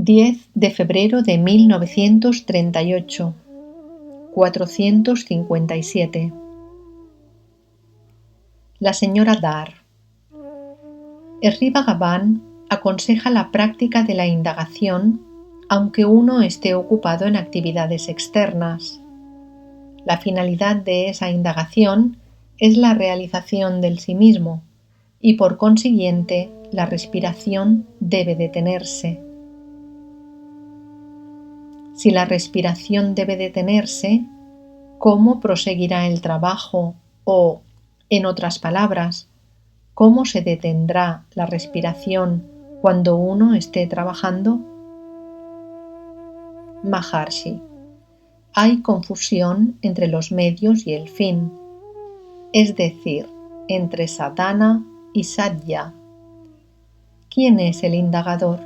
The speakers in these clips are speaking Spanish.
10 de febrero de 1938, 457. La señora Dar. Sri Bhagavan aconseja la práctica de la indagación aunque uno esté ocupado en actividades externas. La finalidad de esa indagación es la realización del sí mismo y por consiguiente la respiración debe detenerse. Si la respiración debe detenerse, ¿cómo proseguirá el trabajo? O, en otras palabras, ¿cómo se detendrá la respiración cuando uno esté trabajando? Maharshi. Hay confusión entre los medios y el fin, es decir, entre sadhana y sadhya. ¿Quién es el indagador?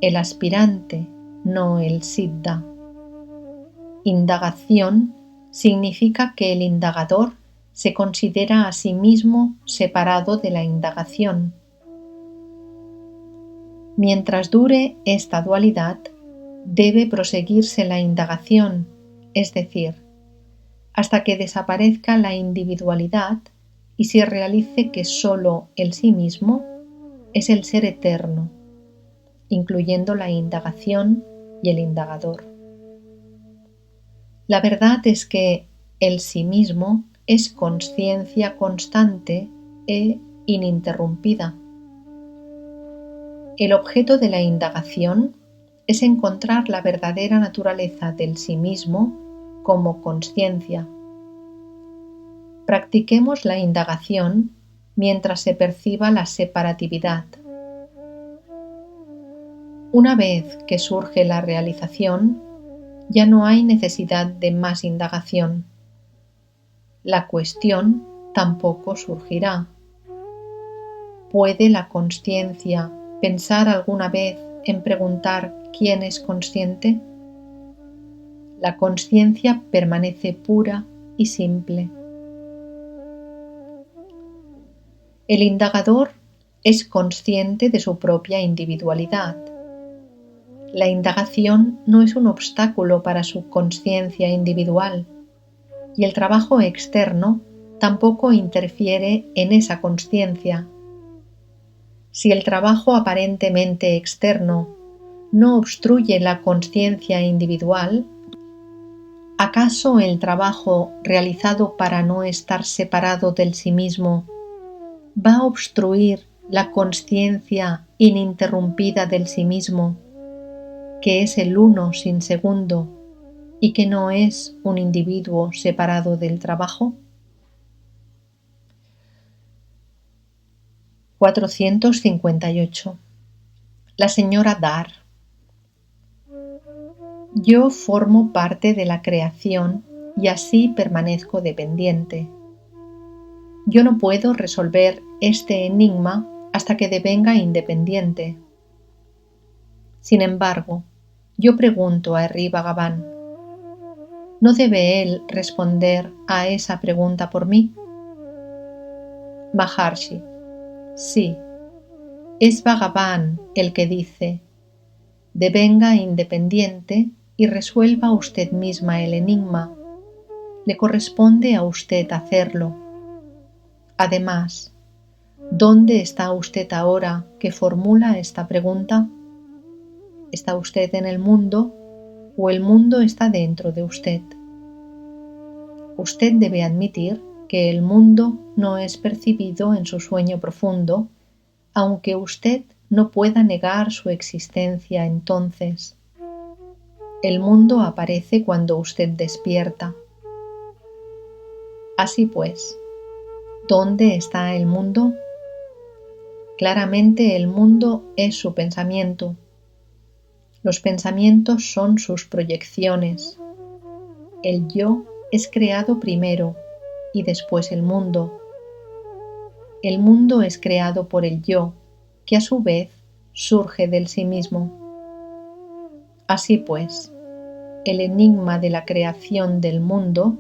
El aspirante, no el siddha. Indagación significa que el indagador se considera a sí mismo separado de la indagación. Mientras dure esta dualidad, debe proseguirse la indagación, es decir, hasta que desaparezca la individualidad y se realice que sólo el sí mismo es el ser eterno, incluyendo la indagación y el indagador. La verdad es que el sí mismo es consciencia constante e ininterrumpida. El objeto de la indagación es encontrar la verdadera naturaleza del sí mismo como consciencia. Practiquemos la indagación mientras se perciba la separatividad. Una vez que surge la realización, ya no hay necesidad de más indagación. La cuestión tampoco surgirá. ¿Puede la consciencia pensar alguna vez en preguntar quién es consciente? La consciencia permanece pura y simple. El indagador es consciente de su propia individualidad. La indagación no es un obstáculo para su consciencia individual y el trabajo externo tampoco interfiere en esa consciencia. Si el trabajo aparentemente externo no obstruye la consciencia individual, ¿acaso el trabajo realizado para no estar separado del sí mismo va a obstruir la consciencia ininterrumpida del sí mismo, que es el uno sin segundo y que no es un individuo separado del trabajo? 458. La señora Dar. Yo formo parte de la creación y así permanezco dependiente. Yo no puedo resolver este enigma hasta que devenga independiente. Sin embargo, yo pregunto a Sri Bhagavan, ¿no debe él responder a esa pregunta por mí? Maharshi. Sí, es Bhagavan el que dice, devenga independiente y resuelva usted misma el enigma. Le corresponde a usted hacerlo. Además, ¿dónde está usted ahora que formula esta pregunta? ¿Está usted en el mundo o el mundo está dentro de usted? Usted debe admitir que el mundo no es percibido en su sueño profundo, aunque usted no pueda negar su existencia entonces. El mundo aparece cuando usted despierta. Así pues, ¿dónde está el mundo? Claramente el mundo es su pensamiento. Los pensamientos son sus proyecciones. El yo es creado primero y después el mundo. El mundo es creado por el yo, que a su vez surge del sí mismo. Así pues, el enigma de la creación del mundo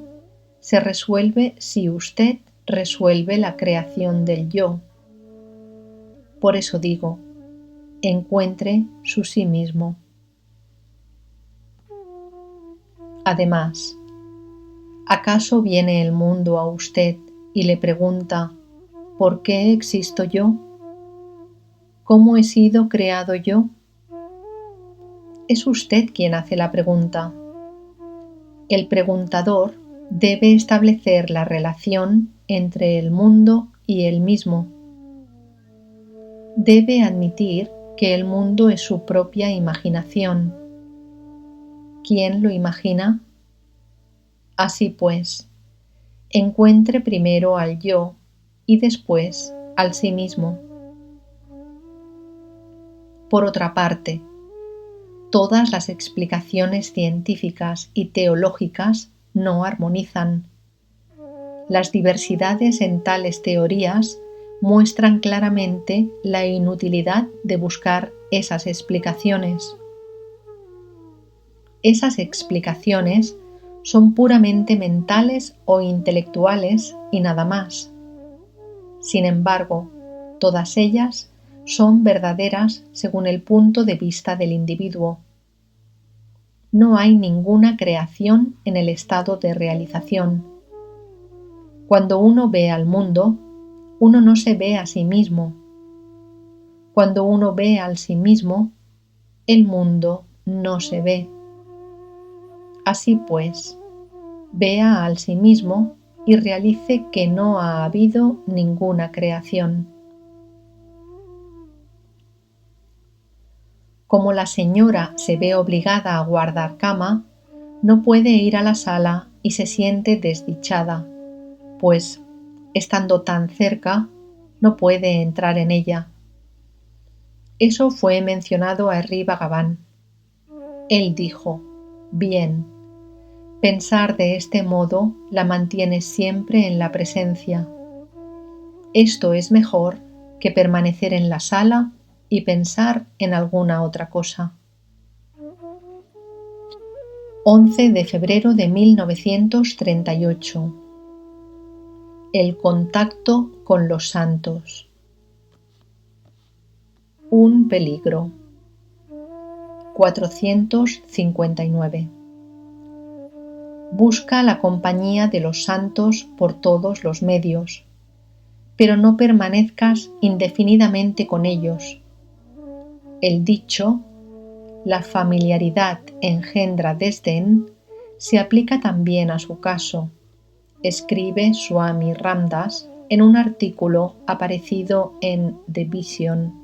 se resuelve si usted resuelve la creación del yo. Por eso digo, encuentre su sí mismo. Además, ¿acaso viene el mundo a usted y le pregunta ¿por qué existo yo? ¿Cómo he sido creado yo? Es usted quien hace la pregunta. El preguntador debe establecer la relación entre el mundo y él mismo. Debe admitir que el mundo es su propia imaginación. ¿Quién lo imagina? Así pues, encuentre primero al yo y después al sí mismo. Por otra parte, todas las explicaciones científicas y teológicas no armonizan. Las diversidades en tales teorías muestran claramente la inutilidad de buscar esas explicaciones. Esas explicaciones son puramente mentales o intelectuales y nada más. Sin embargo, todas ellas son verdaderas según el punto de vista del individuo. No hay ninguna creación en el estado de realización. Cuando uno ve al mundo, uno no se ve a sí mismo. Cuando uno ve al sí mismo, el mundo no se ve. Así pues, vea al sí mismo y realice que no ha habido ninguna creación. Como la señora se ve obligada a guardar cama, no puede ir a la sala y se siente desdichada, pues, estando tan cerca, no puede entrar en ella. Eso fue mencionado a Sri Bhagavan. Él dijo, bien, pensar de este modo la mantiene siempre en la presencia. Esto es mejor que permanecer en la sala y pensar en alguna otra cosa. 11 de febrero de 1938. El contacto con los santos. Un peligro. 459. Busca la compañía de los santos por todos los medios, pero no permanezcas indefinidamente con ellos. El dicho, la familiaridad engendra desdén, se aplica también a su caso, escribe Swami Ramdas en un artículo aparecido en The Vision.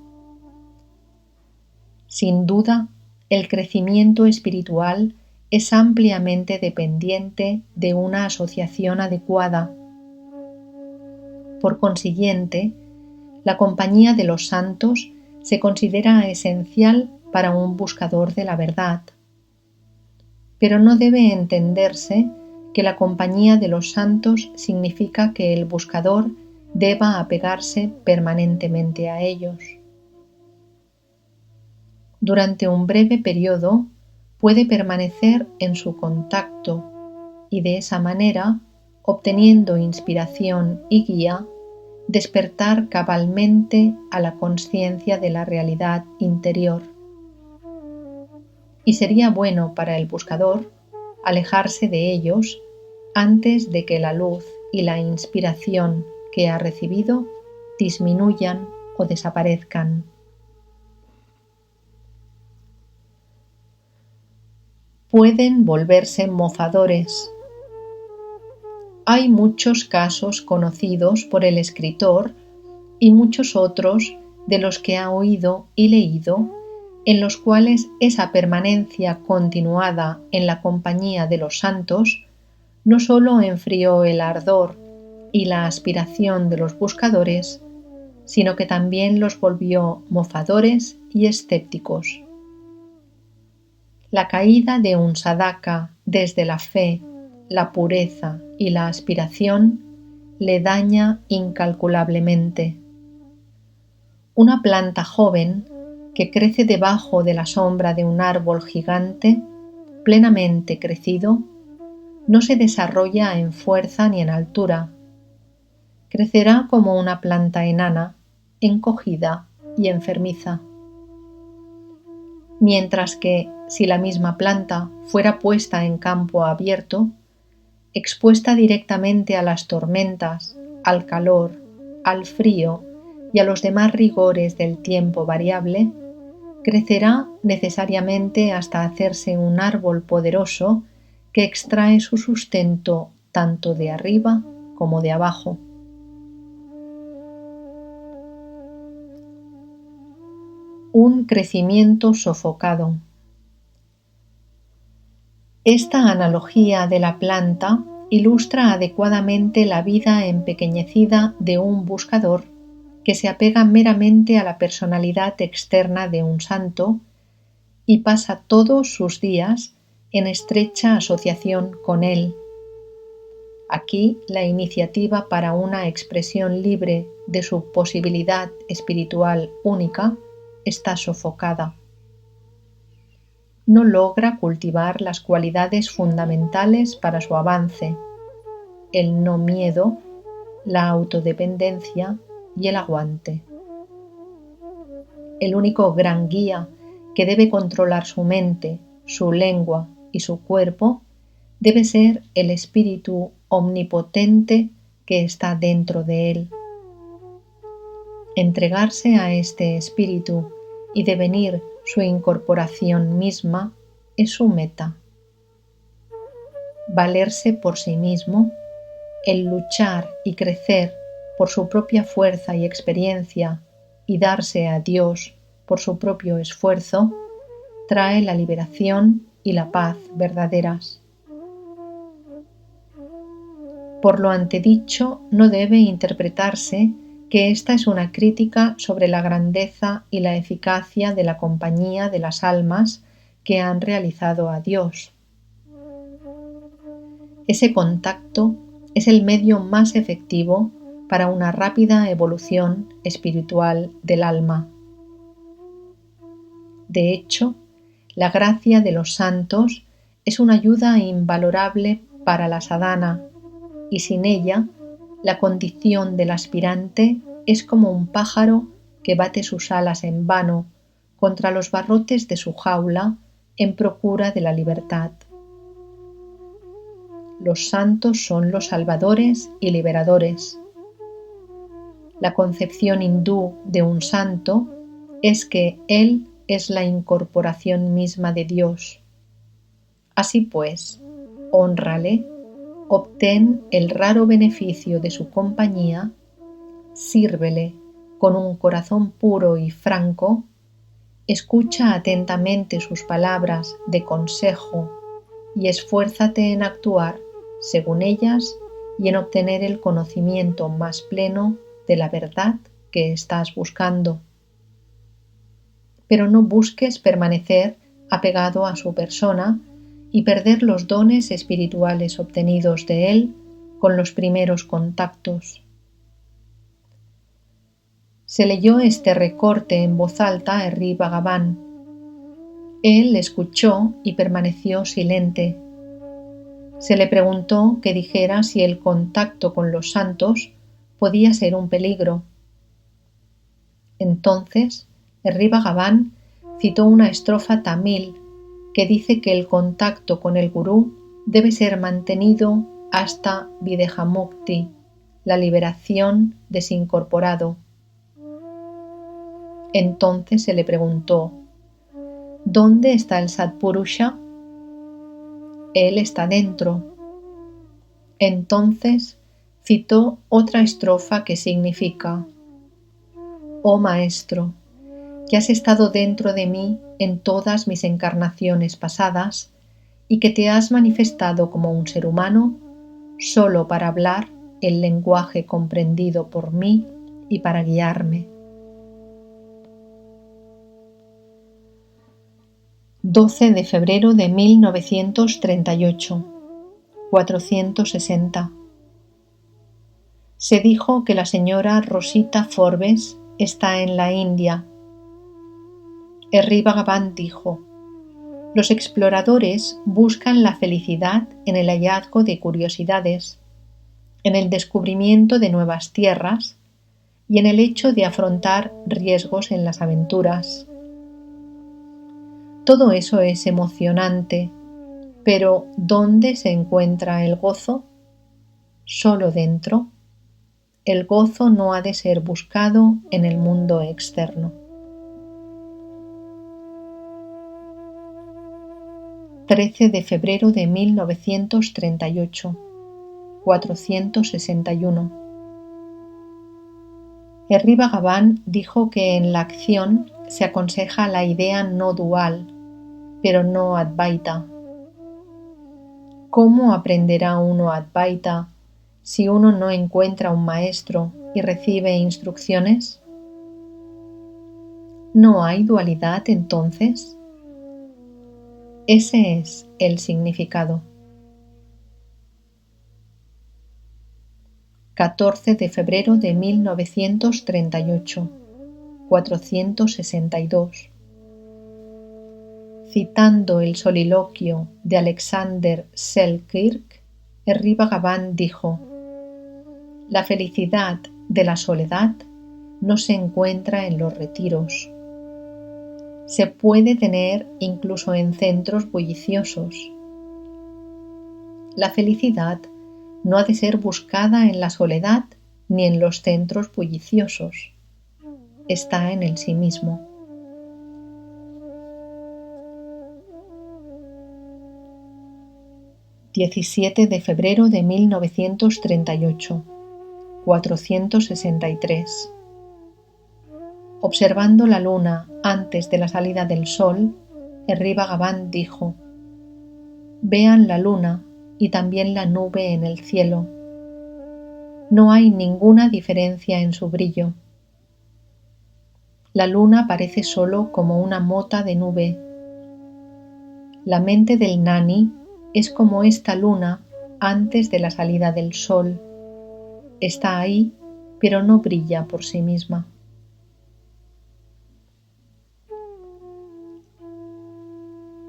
Sin duda, el crecimiento espiritual es ampliamente dependiente de una asociación adecuada. Por consiguiente, la compañía de los santos se considera esencial para un buscador de la verdad. Pero no debe entenderse que la compañía de los santos significa que el buscador deba apegarse permanentemente a ellos. Durante un breve periodo puede permanecer en su contacto y de esa manera, obteniendo inspiración y guía, despertar cabalmente a la conciencia de la realidad interior. Y sería bueno para el buscador alejarse de ellos antes de que la luz y la inspiración que ha recibido disminuyan o desaparezcan. Pueden volverse mofadores. Hay muchos casos conocidos por el escritor y muchos otros de los que ha oído y leído, en los cuales esa permanencia continuada en la compañía de los santos no sólo enfrió el ardor y la aspiración de los buscadores, sino que también los volvió mofadores y escépticos. La caída de un sadhaka desde la fe, la pureza y la aspiración le daña incalculablemente. Una planta joven que crece debajo de la sombra de un árbol gigante, plenamente crecido, no se desarrolla en fuerza ni en altura. Crecerá como una planta enana, encogida y enfermiza. mientras que si la misma planta fuera puesta en campo abierto, expuesta directamente a las tormentas, al calor, al frío y a los demás rigores del tiempo variable, crecerá necesariamente hasta hacerse un árbol poderoso que extrae su sustento tanto de arriba como de abajo. Un crecimiento sofocado. Esta analogía de la planta ilustra adecuadamente la vida empequeñecida de un buscador que se apega meramente a la personalidad externa de un santo y pasa todos sus días en estrecha asociación con él. Aquí la iniciativa para una expresión libre de su posibilidad espiritual única está sofocada. No logra cultivar las cualidades fundamentales para su avance, el no miedo, la autodependencia y el aguante. El único gran guía que debe controlar su mente, su lengua y su cuerpo debe ser el espíritu omnipotente que está dentro de él. Entregarse a este espíritu y devenir su incorporación misma es su meta. Valerse por sí mismo, el luchar y crecer por su propia fuerza y experiencia y darse a Dios por su propio esfuerzo, trae la liberación y la paz verdaderas. Por lo antedicho, no debe interpretarse que esta es una crítica sobre la grandeza y la eficacia de la compañía de las almas que han realizado a Dios. Ese contacto es el medio más efectivo para una rápida evolución espiritual del alma. De hecho, la gracia de los santos es una ayuda invalorable para la sadhana, y sin ella, la condición del aspirante es como un pájaro que bate sus alas en vano contra los barrotes de su jaula en procura de la libertad. Los santos son los salvadores y liberadores. La concepción hindú de un santo es que él es la incorporación misma de Dios. Así pues, hónrale, obtén el raro beneficio de su compañía, sírvele con un corazón puro y franco, escucha atentamente sus palabras de consejo y esfuérzate en actuar según ellas y en obtener el conocimiento más pleno de la verdad que estás buscando. Pero no busques permanecer apegado a su persona y perder los dones espirituales obtenidos de él con los primeros contactos. Se leyó este recorte en voz alta a Sri Bhagavan. Él escuchó y permaneció silente. Se le preguntó que dijera si el contacto con los santos podía ser un peligro. Entonces, Sri Bhagavan citó una estrofa tamil que dice que el contacto con el gurú debe ser mantenido hasta Videhamukti, la liberación desincorporado. Entonces se le preguntó, ¿dónde está el Satpurusha? Él está dentro. Entonces citó otra estrofa que significa, oh Maestro, que has estado dentro de mí en todas mis encarnaciones pasadas y que te has manifestado como un ser humano solo para hablar el lenguaje comprendido por mí y para guiarme. 12 de febrero de 1938, 460. Se dijo que la señora Rosita Forbes está en la India. Sri Bhagavan dijo, los exploradores buscan la felicidad en el hallazgo de curiosidades, en el descubrimiento de nuevas tierras y en el hecho de afrontar riesgos en las aventuras. Todo eso es emocionante, pero ¿dónde se encuentra el gozo? Solo dentro. El gozo no ha de ser buscado en el mundo externo. 13 de febrero de 1938, 461. Henri Bhagavan dijo que en la acción se aconseja la idea no dual, pero no Advaita. ¿Cómo aprenderá uno Advaita si uno no encuentra un maestro y recibe instrucciones? ¿No hay dualidad entonces? Ese es el significado. 14 de febrero de 1938, 462. Citando el soliloquio de Alexander Selkirk, Henri Bhagavan dijo: la felicidad de la soledad no se encuentra en los retiros. Se puede tener incluso en centros bulliciosos. La felicidad no ha de ser buscada en la soledad ni en los centros bulliciosos. Está en el sí mismo. «17 de febrero de 1938, 463. Observando la luna antes de la salida del sol, Henri Bhagavan dijo: vean la luna y también la nube en el cielo. No hay ninguna diferencia en su brillo. La luna parece solo como una mota de nube. La mente del Gnani es como esta luna antes de la salida del sol. Está ahí, pero no brilla por sí misma.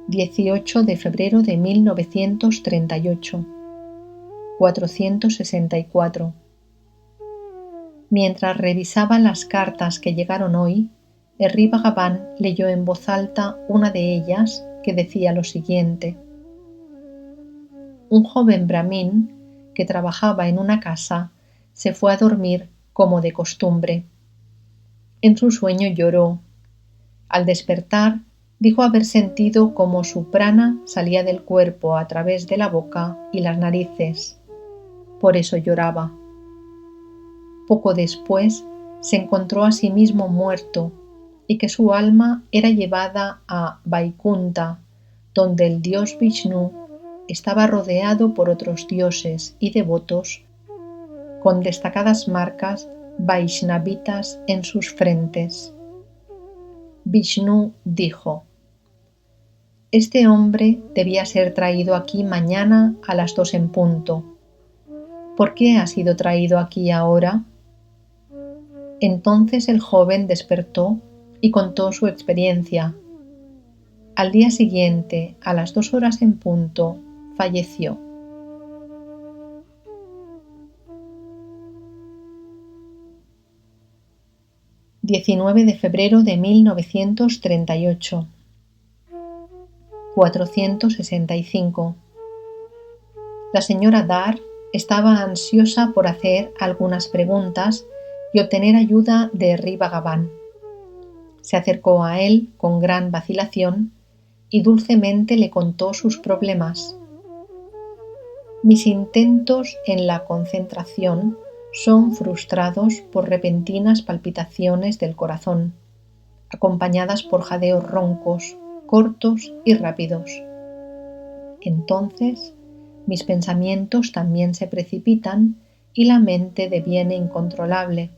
18 de febrero de 1938, 464. Mientras revisaba las cartas que llegaron hoy, Henri Bhagavan leyó en voz alta una de ellas que decía lo siguiente: un joven brahmin que trabajaba en una casa se fue a dormir como de costumbre. En su sueño lloró. Al despertar, dijo haber sentido como su prana salía del cuerpo a través de la boca y las narices. Por eso lloraba. Poco después se encontró a sí mismo muerto y que su alma era llevada a Vaikunta, donde el dios Vishnu estaba rodeado por otros dioses y devotos con destacadas marcas vaishnavitas en sus frentes. Vishnu dijo: este hombre debía ser traído aquí mañana a las 2 en punto. ¿Por qué ha sido traído aquí ahora? Entonces el joven despertó y contó su experiencia. Al día siguiente, a las 2 horas en punto, falleció. «19 de febrero de 1938, 465. La señora Dar estaba ansiosa por hacer algunas preguntas y obtener ayuda de Henri Bhagavan. Se acercó a él con gran vacilación y dulcemente le contó sus problemas. Mis intentos en la concentración son frustrados por repentinas palpitaciones del corazón, acompañadas por jadeos roncos, cortos y rápidos. Entonces, mis pensamientos también se precipitan y la mente deviene incontrolable.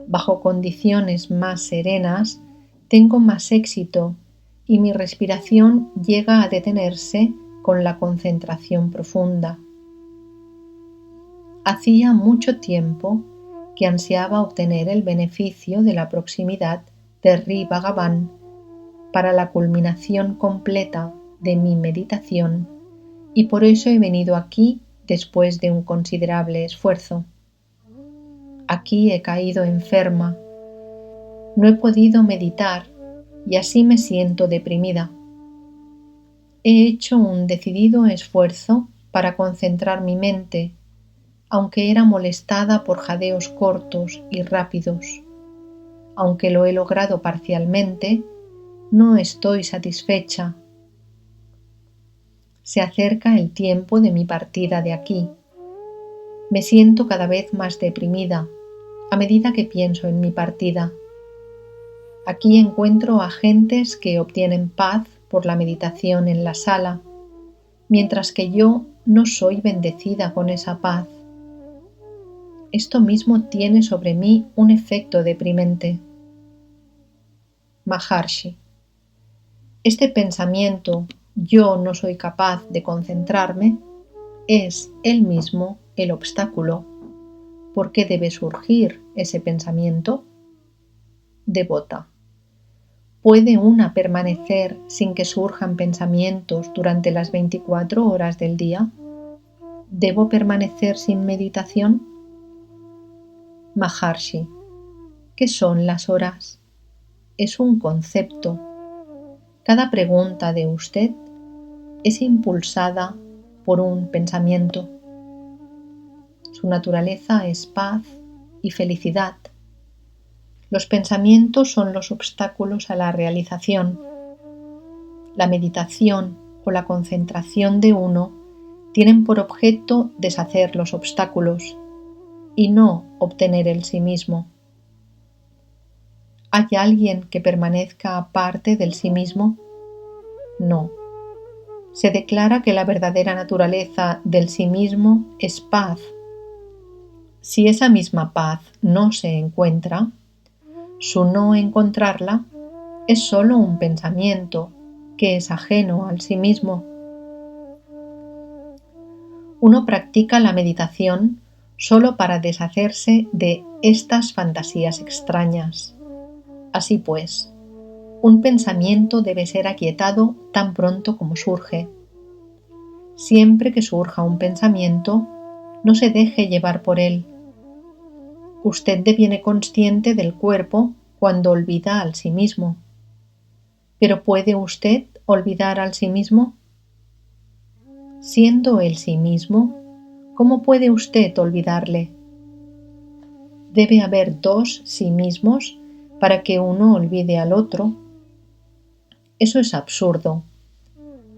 Bajo condiciones más serenas, tengo más éxito y mi respiración llega a detenerse con la concentración profunda. Hacía mucho tiempo que ansiaba obtener el beneficio de la proximidad de Henri Bhagavan para la culminación completa de mi meditación y por eso he venido aquí después de un considerable esfuerzo. Aquí he caído enferma. No he podido meditar y así me siento deprimida. He hecho un decidido esfuerzo para concentrar mi mente, aunque era molestada por jadeos cortos y rápidos. Aunque lo he logrado parcialmente, no estoy satisfecha. Se acerca el tiempo de mi partida de aquí. Me siento cada vez más deprimida a medida que pienso en mi partida. Aquí encuentro a gentes que obtienen paz por la meditación en la sala, mientras que yo no soy bendecida con esa paz. Esto mismo tiene sobre mí un efecto deprimente. Maharshi. Este pensamiento, yo no soy capaz de concentrarme, es él mismo el obstáculo. ¿Por qué debe surgir ese pensamiento? Devota. ¿Puede una permanecer sin que surjan pensamientos durante las 24 horas del día? ¿Debo permanecer sin meditación? Maharshi. ¿Qué son las horas? Es un concepto. Cada pregunta de usted es impulsada por un pensamiento. Su naturaleza es paz y felicidad. Los pensamientos son los obstáculos a la realización. La meditación o la concentración de uno tienen por objeto deshacer los obstáculos y no obtener el sí mismo. ¿Hay alguien que permanezca aparte del sí mismo? No. Se declara que la verdadera naturaleza del sí mismo es paz. Si esa misma paz no se encuentra, su no encontrarla es solo un pensamiento que es ajeno al sí mismo. Uno practica la meditación solo para deshacerse de estas fantasías extrañas. Así pues, un pensamiento debe ser aquietado tan pronto como surge. Siempre que surja un pensamiento, no se deje llevar por él. Usted deviene consciente del cuerpo cuando olvida al sí mismo. ¿Pero puede usted olvidar al sí mismo? Siendo el sí mismo, ¿cómo puede usted olvidarle? Debe haber dos sí mismos para que uno olvide al otro. Eso es absurdo.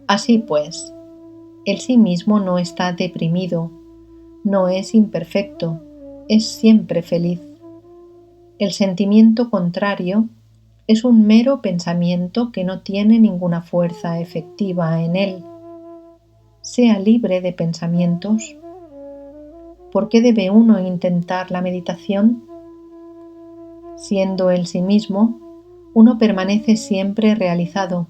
Así pues, el sí mismo no está deprimido, no es imperfecto, es siempre feliz. El sentimiento contrario es un mero pensamiento que no tiene ninguna fuerza efectiva en él. Sea libre de pensamientos. ¿Por qué debe uno intentar la meditación? Siendo el sí mismo, uno permanece siempre realizado.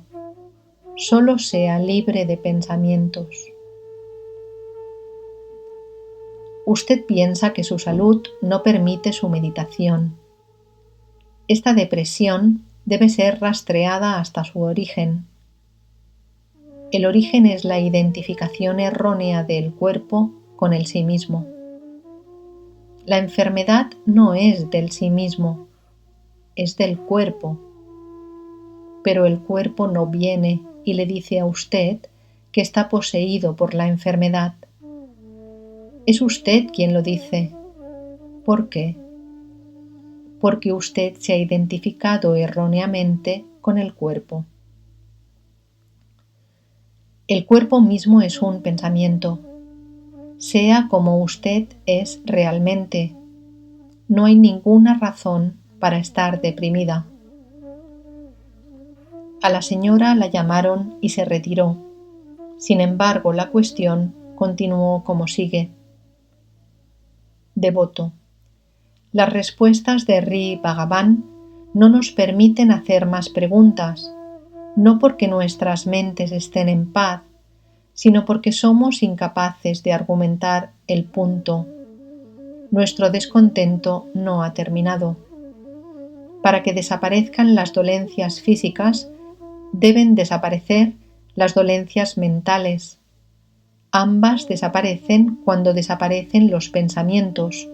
Solo sea libre de pensamientos. Usted piensa que su salud no permite su meditación. Esta depresión debe ser rastreada hasta su origen. El origen es la identificación errónea del cuerpo con el sí mismo. La enfermedad no es del sí mismo, es del cuerpo. Pero el cuerpo no viene y le dice a usted que está poseído por la enfermedad. Es usted quien lo dice. ¿Por qué? Porque usted se ha identificado erróneamente con el cuerpo. El cuerpo mismo es un pensamiento. Sea como usted es realmente. No hay ninguna razón para estar deprimida. A la señora la llamaron y se retiró. Sin embargo, la cuestión continuó como sigue. Devoto. Las respuestas de Sri Bhagavan no nos permiten hacer más preguntas, no porque nuestras mentes estén en paz, sino porque somos incapaces de argumentar el punto. Nuestro descontento no ha terminado. Para que desaparezcan las dolencias físicas, deben desaparecer las dolencias mentales. Ambas desaparecen cuando desaparecen los pensamientos.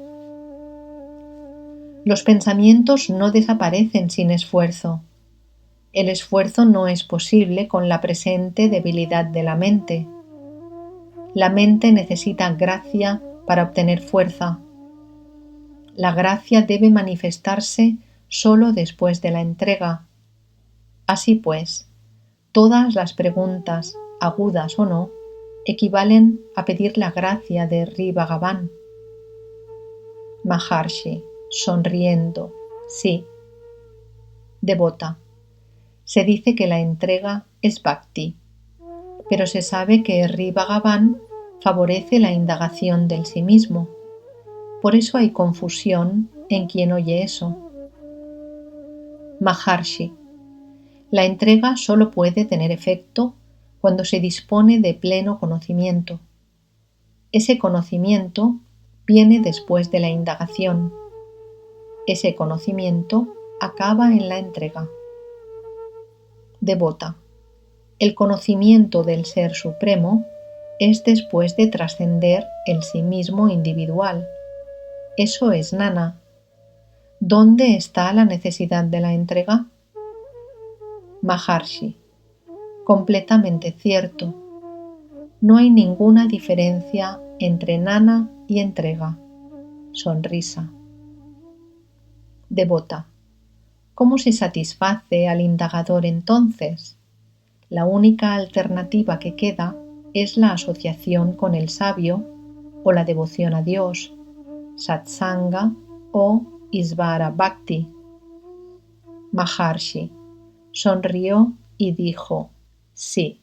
Los pensamientos no desaparecen sin esfuerzo. El esfuerzo no es posible con la presente debilidad de la mente. La mente necesita gracia para obtener fuerza. La gracia debe manifestarse solo después de la entrega. Así pues, todas las preguntas, agudas o no, equivalen a pedir la gracia de Sri Bhagavan. Maharshi, sonriendo, sí. Devota. Se dice que la entrega es bhakti, pero se sabe que Sri Bhagavan favorece la indagación del sí mismo. Por eso hay confusión en quien oye eso. Maharshi. La entrega solo puede tener efecto cuando se dispone de pleno conocimiento. Ese conocimiento viene después de la indagación. Ese conocimiento acaba en la entrega. Devota. El conocimiento del Ser Supremo es después de trascender el sí mismo individual. Eso es Nana. ¿Dónde está la necesidad de la entrega? Maharshi. Completamente cierto. No hay ninguna diferencia entre Nana y entrega. Sonrisa. Devota. ¿Cómo se satisface al indagador entonces? La única alternativa que queda es la asociación con el sabio o la devoción a Dios, satsanga o Isvara Bhakti. Maharshi sonrió y dijo, sí.